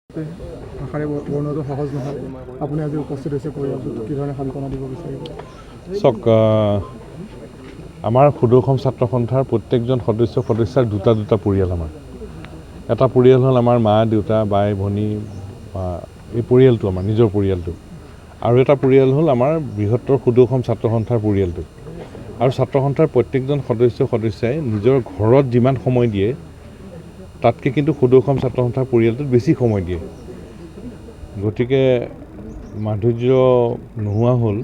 ভাষাৰে বৰ্ণনাটো সহজ নহয়। আপুনি আজি উপস্থিত হৈছে পৰিয়ালটোত কি ধৰণে সান্তনা দিব বিচাৰিব? চাওক, আমাৰ সদৌ অসম ছাত্ৰ সন্থাৰ প্ৰত্যেকজন সদস্যাৰ দুটা পৰিয়াল। আমাৰ এটা পৰিয়াল হ'ল আমাৰ মা দেউতা বাই ভনী, এই পৰিয়ালটো আমাৰ নিজৰ পৰিয়ালটো, আৰু এটা পৰিয়াল হ'ল আমাৰ বৃহত্তৰ সদৌ অসম ছাত্ৰ সন্থাৰ পৰিয়ালটো। আৰু ছাত্ৰ সন্থাৰ প্ৰত্যেকজন সদস্যাই নিজৰ ঘৰত যিমান সময় দিয়ে তাতকৈ কিন্তু সদৌ অসম ছাত্ৰ সন্থাৰ পৰিয়ালটোত বেছি সময় দিয়ে। গতিকে মাধুৰ্য নোহোৱা হ'ল,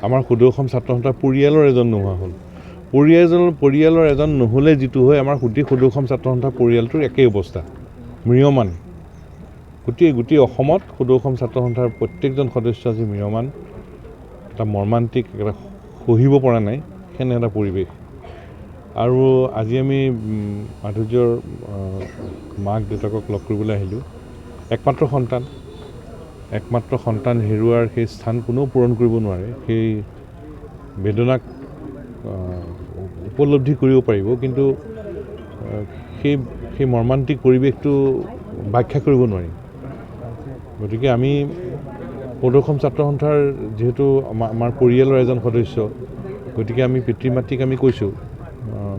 আমাৰ সদৌ অসম ছাত্ৰ সন্থাৰ পৰিয়ালৰ এজন নোহোৱা হ'ল। পৰিয়ালৰ এজন নহ'লে যিটো হয়, আমাৰ সদৌ অসম ছাত্ৰ সন্থাৰ পৰিয়ালটোৰ একেই অৱস্থা, ম্ৰিয়মান। গোটেই অসমত সদৌ অসম ছাত্ৰ সন্থাৰ প্ৰত্যেকজন সদস্য আজি ম্ৰিয়মান, এটা মৰ্মান্তিক, এটা সহিব পৰা নাই সেনে এটা পৰিৱেশ। আৰু আজি আমি মাধুৰ্যৰ মাক দেউতাকক লগ কৰিবলৈ আহিলোঁ। একমাত্ৰ সন্তান হেৰুৱাৰ সেই স্থান কোনেও পূৰণ কৰিব নোৱাৰে। সেই বেদনাক উপলব্ধি কৰিব পাৰিব, কিন্তু সেই মৰ্মান্তিক পৰিৱেশটো ব্যাখ্যা কৰিব নোৱাৰি। গতিকে আমি সদৌ অসম ছাত্ৰ সন্থাৰ যিহেতু আমাৰ পৰিয়ালৰ এজন সদস্য, গতিকে আমি পিতৃ মাতৃক আমি কৈছোঁ,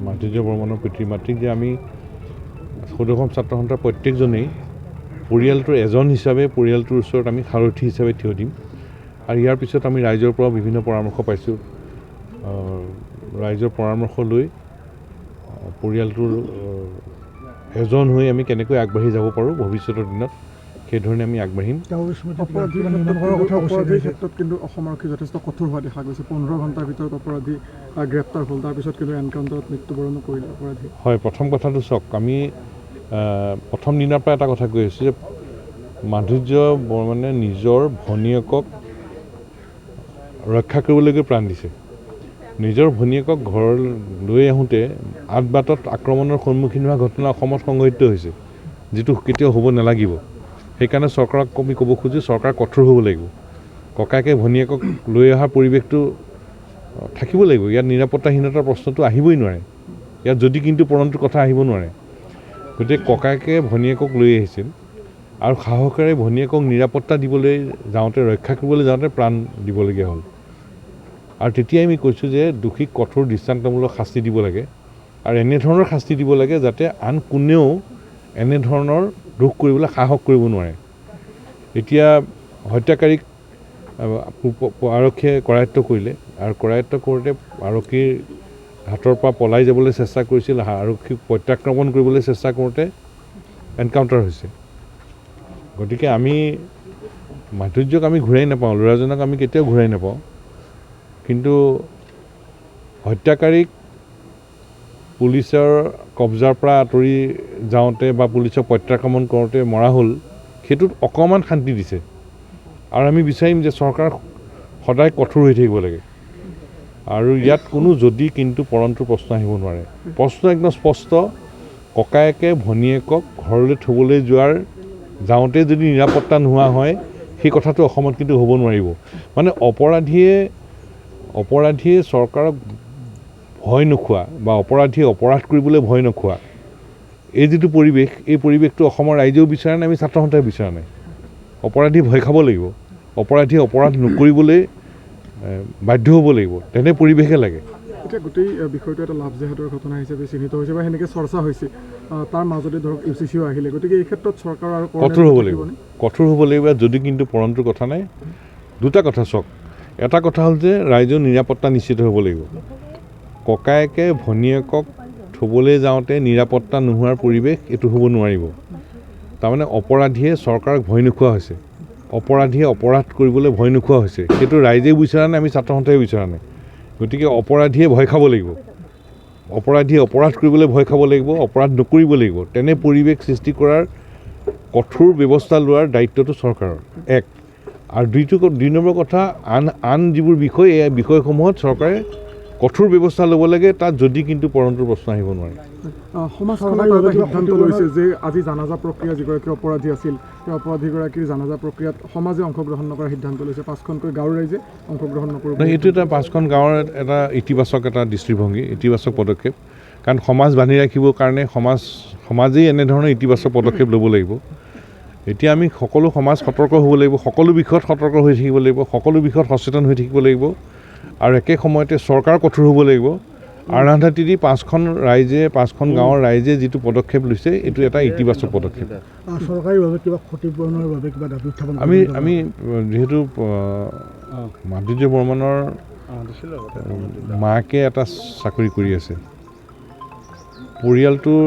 মাধুৰ্য বৰ্মনৰ পিতৃ মাতৃক, যে আমি সদৌ অসম ছাত্ৰ সন্থাৰ প্ৰত্যেকজনেই পৰিয়ালটোৰ এজন হিচাপে পৰিয়ালটোৰ ওচৰত আমি সাৰথি হিচাপে থিয় দিম। আৰু ইয়াৰ পিছত আমি ৰাইজৰ পৰা বিভিন্ন পৰামৰ্শ পাইছোঁ। ৰাইজৰ পৰামৰ্শ লৈ পৰিয়ালটোৰ এজন হৈ আমি কেনেকৈ আগবাঢ়ি যাব পাৰোঁ ভৱিষ্যতৰ দিনত, সেইধৰণে আমি আগবাঢ়িম। অপৰাধীৰ ক্ষেত্ৰত কিন্তু অসম আৰক্ষী যথেষ্ট কঠোৰ হোৱা দেখা গৈছে। 15 ঘণ্টাৰ ভিতৰত অপৰাধী গ্ৰেপ্তাৰ হ'ল, তাৰপিছত কিন্তু এনকাউণ্টাৰত মৃত্যুবৰণ কৰিলে অপৰাধী। হয়, প্ৰথম কথাটো চাওক, আমি প্ৰথম দিনাৰ পৰা এটা কথা কৈ আছোঁ যে মাধুৰ্য বৰ্মনে নিজৰ ভনীয়েকক ৰক্ষা কৰিবলৈকে প্ৰাণ দিছে। নিজৰ ভনীয়েকক ঘৰলৈ আহোঁতে বাটত আক্ৰমণৰ সন্মুখীন হোৱা ঘটনা অসমত সংঘটিত হৈছে, যিটো কেতিয়াও হ'ব নালাগিব। সেইকাৰণে চৰকাৰক আমি ক'ব খোজোঁ, চৰকাৰ কঠোৰ হ'ব লাগিব। ককায়েকে ভনীয়েকক লৈ অহা পৰিৱেশটো থাকিব লাগিব। ইয়াত নিৰাপত্তাহীনতাৰ প্ৰশ্নটো আহিবই নোৱাৰে। ইয়াত যদি কিন্তু পৰণটোৰ কথা আহিব নোৱাৰে। গতিকে ককায়েকে ভনীয়েকক লৈ আহিছিল আৰু সাহসেৰে ভনীয়েকক নিৰাপত্তা দিবলৈ যাওঁতে, ৰক্ষা কৰিবলৈ যাওঁতে প্ৰাণ দিবলগীয়া হ'ল। আৰু তেতিয়াই আমি কৈছোঁ যে দোষীক কঠোৰ দৃষ্টান্তমূলক শাস্তি দিব লাগে, আৰু এনেধৰণৰ শাস্তি দিব লাগে যাতে আন কোনেও এনেধৰণৰ দোষ কৰিবলৈ সাহস কৰিব নোৱাৰে। এতিয়া হত্যাকাৰীক আৰক্ষীয়ে কৰায়ত্ব কৰিলে, আৰু কৰায়ত্ব কৰোঁতে আৰক্ষীৰ হাতৰ পৰা পলাই যাবলৈ চেষ্টা কৰিছিল, আৰক্ষীক প্ৰত্যাক্ৰমণ কৰিবলৈ চেষ্টা কৰোঁতে এনকাউণ্টাৰ হৈছে। গতিকে আমি মাধুৰ্যক আমি ঘূৰাই নাপাওঁ, ল'ৰাজনক আমি কেতিয়াও ঘূৰাই নাপাওঁ, কিন্তু হত্যাকাৰীক পুলিচৰ কব্জাৰ পৰা আঁতৰি যাওঁতে বা পুলিচক প্ৰত্যাক্ৰমণ কৰোঁতে মৰা হ'ল, সেইটোত অকণমান শান্তি দিছে। আৰু আমি বিচাৰিম যে চৰকাৰ সদায় কঠোৰ হৈ থাকিব লাগে। আৰু ইয়াত কোনো যদি কিন্তু পৰণটোৰ প্ৰশ্ন আহিব নোৱাৰে। প্ৰশ্ন একদম স্পষ্ট, ককায়েকে ভনীয়েকক ঘৰলৈ থ'বলৈ যাওঁতে যদি নিৰাপত্তা নোহোৱা হয়, সেই কথাটো অসমত কিন্তু হ'ব নোৱাৰিব। মানে অপৰাধীয়ে চৰকাৰক ভয় নোখোৱা বা অপৰাধীয়ে অপৰাধ কৰিবলৈ ভয় নোখোৱা, এই যিটো পৰিৱেশ, এই পৰিৱেশটো অসমৰ ৰাইজেও বিচৰা নাই, আমি ছাত্ৰ সন্থাই বিচৰা নাই। অপৰাধী ভয় খাব লাগিব, অপৰাধীয়ে অপৰাধ নকৰিবলৈ বাধ্য হ'ব লাগিব, তেনে পৰিৱেশে লাগে। এতিয়া গোটেই বিষয়টো এটা লাভ জেহাদৰ ঘটনা হিচাপে চিহ্নিত হৈছে বা সেনেকৈ চৰ্চা হৈছে। তাৰ মাজতে ধৰক UCCও আহিলে, গতিকে এই ক্ষেত্ৰত চৰকাৰ আৰু কঠোৰ হ'ব লাগিব। যদি কিন্তু পৰণটোৰ কথা নাই, দুটা কথা চাওক। এটা কথা হ'ল যে ৰাইজৰ নিৰাপত্তা নিশ্চিত হ'ব লাগিব। ককায়েকে ভনীয়েকক থ'বলৈ যাওঁতে নিৰাপত্তা নোহোৱাৰ পৰিৱেশ এইটো হ'ব নোৱাৰিব। তাৰমানে অপৰাধীয়ে চৰকাৰক ভয় নোখোৱা হৈছে, অপৰাধীয়ে অপৰাধ কৰিবলৈ ভয় নোখোৱা হৈছে। সেইটো ৰাইজেও বিচৰা নাই, আমি ছাত্ৰ সন্থাই বিচৰা নাই। গতিকে অপৰাধীয়ে ভয় খাব লাগিব, অপৰাধীয়ে অপৰাধ কৰিবলৈ ভয় খাব লাগিব, অপৰাধ নকৰিব লাগিব। তেনে পৰিৱেশ সৃষ্টি কৰাৰ কঠোৰ ব্যৱস্থা লোৱাৰ দায়িত্বটো চৰকাৰৰ। আৰু দুই নম্বৰ কথা, আন যিবোৰ বিষয়, এই বিষয়সমূহত চৰকাৰে কঠোৰ ব্যৱস্থা ল'ব লাগে। তাত যদি কিন্তু পৰণটোৰ প্ৰশ্ন আহিব নোৱাৰে। সমাজখনে এটা সিদ্ধান্ত লৈছে যে আজি জানাজা প্ৰক্ৰিয়া যিগৰাকী অপৰাধী আছিল, সেই অপৰাধীগৰাকীৰ জানাজা প্ৰক্ৰিয়াত সমাজে অংশগ্ৰহণ নকৰাৰ সিদ্ধান্ত লৈছে। 5খনকৈ গাঁৱৰ ৰাইজে অংশগ্ৰহণ নকৰিব। এইটো এটা 5খন গাঁৱৰ এটা ইতিবাচক এটা দৃষ্টিভংগী, ইতিবাচক পদক্ষেপ। কাৰণ সমাজ বান্ধি ৰাখিবৰ কাৰণে সমাজেই এনেধৰণৰ ইতিবাচক পদক্ষেপ ল'ব লাগিব। এতিয়া আমি সকলো সমাজ সতৰ্ক হ'ব লাগিব, সকলো বিষয়ত সতৰ্ক হৈ থাকিব লাগিব, সকলো বিষয়ত সচেতন হৈ থাকিব লাগিব আৰু একে সময়তে চৰকাৰ কঠোৰ হ'ব লাগিব। আৰাধাতিৰি 5খন গাঁৱৰ ৰাইজে যিটো পদক্ষেপ লৈছে এইটো এটা ইতিবাচক পদক্ষেপ। চৰকাৰীভাৱে কিবা ক্ষতিপূৰণৰ বাবে কিবা দাবী উত্থাপন আমি যিহেতু মাধুৰ্য বৰ্মনৰ মাকে এটা চাকৰি কৰি আছে, পৰিয়ালটোৰ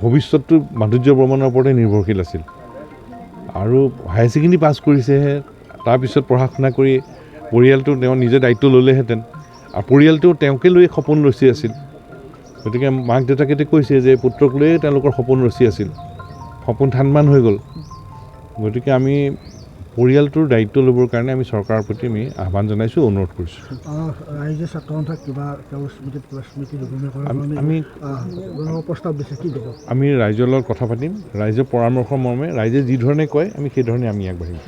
ভৱিষ্যতটো মাধুৰ্য বৰ্মনৰ ওপৰতে নিৰ্ভৰশীল আছিল আৰু হায়াৰ ছেকেণ্ডেৰী পাছ কৰিছেহে, তাৰপিছত পঢ়া শুনা কৰি পৰিয়ালটো তেওঁ নিজে দায়িত্ব ল'লেহেঁতেন আৰু পৰিয়ালটো তেওঁকে লৈ সপোন ৰচি আছিল। গতিকে মাক দেউতাকে কৈছে যে পুত্ৰক লৈয়ে তেওঁলোকৰ সপোন ৰচি আছিল, সপোন থানমান হৈ গ'ল। গতিকে আমি পৰিয়ালটোৰ দায়িত্ব ল'বৰ কাৰণে আমি চৰকাৰৰ প্ৰতি আমি আহ্বান জনাইছোঁ, অনুৰোধ কৰিছোঁ। ৰাইজে ছাত্ৰ সন্থাক কিবা তেওঁৰ স্মৃতিত কিবা স্মৃতি জুবিন কৰাৰ আমি প্ৰস্তাৱ দিছে, কি দিব? আমি ৰাইজৰ লগত কথা পাতিম, ৰাইজৰ পৰামৰ্শ মৰ্মে ৰাইজে যি ধৰণে কয় আমি সেই ধৰণে আমি আগবাঢ়িম।